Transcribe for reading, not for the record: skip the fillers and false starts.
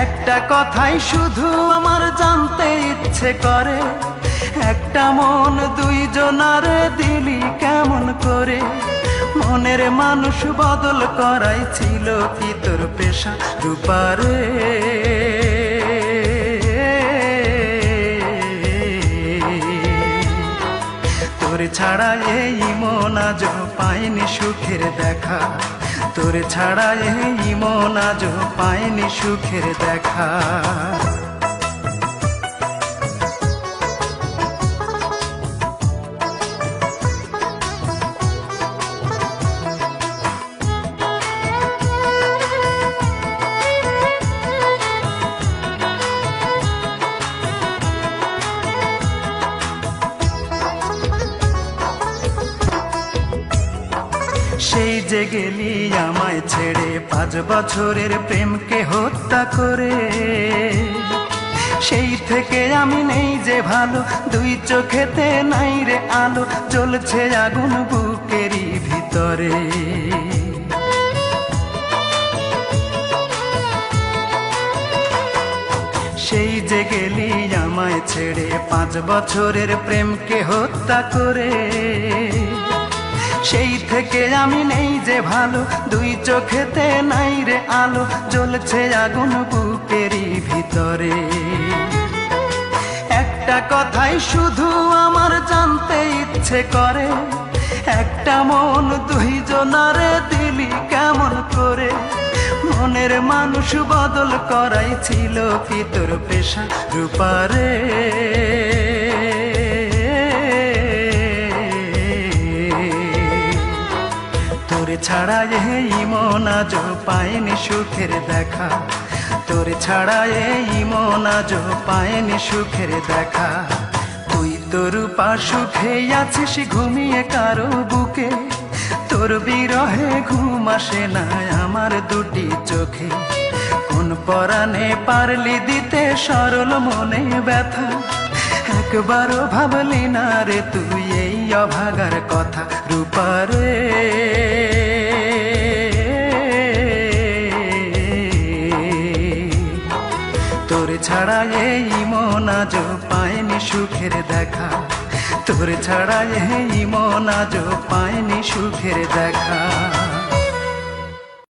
একটা কথাই শুধু আমার জানতে ইচ্ছে করে, একটা মন দুইজনারে দিলি কেমন করে? মনের মানুষ বদল করাই ছিল কি তোর পেশা রূপারে? তোর ছাড়া এই মন আজ পায়নি সুখের দেখা, তোর ছাড়া এই মন আজ পায়নি সুখের দেখা। সেই যে গেলি আমায় ছেড়ে 5 বছরের প্রেমকে হত্যা করে, সেই থেকে আমি নেই যে ভালো, দুই চোখেতে নাই রে আলো, জ্বলছে আগুন বুকেরই ভিতরে। সেই যে গেলি আমায় ছেড়ে 5 বছরের প্রেমকে হত্যা করে, সেই থেকে আমি নেই যে ভালো, দুই চোখেতে নাই রে আলো, জ্বলছে আগুন বুকেরই ভিতরে। একটা কথাই শুধু আমার জানতে ইচ্ছে করে, একটা মন দুইজনারে দিলি কেমন করে? মনের মানুষ বদল করাই ছিল কি তোর পেশা রূপারে? তোর ছাড়া এই মন আজ পায়নি সুখের দেখা, তোর ছাড়া এই মন আজ পায়নি সুখের দেখা। তুই তোর পা সুখে আছিস ঘুমিয়ে কারো বুকে, তোর বিরহে ঘুম আসে না আমার দুটি চোখে। কোন পরাণে পারলি দিতে সরল মনে ব্যথা, একবারও ভাবলি না রে তুই এই অভাগার কথা রূপারে? তোর ছাড়া এই মন আজ পায়নি সুখের দেখা, তোর ছাড়া এই মন আজ পায়নি সুখের দেখা।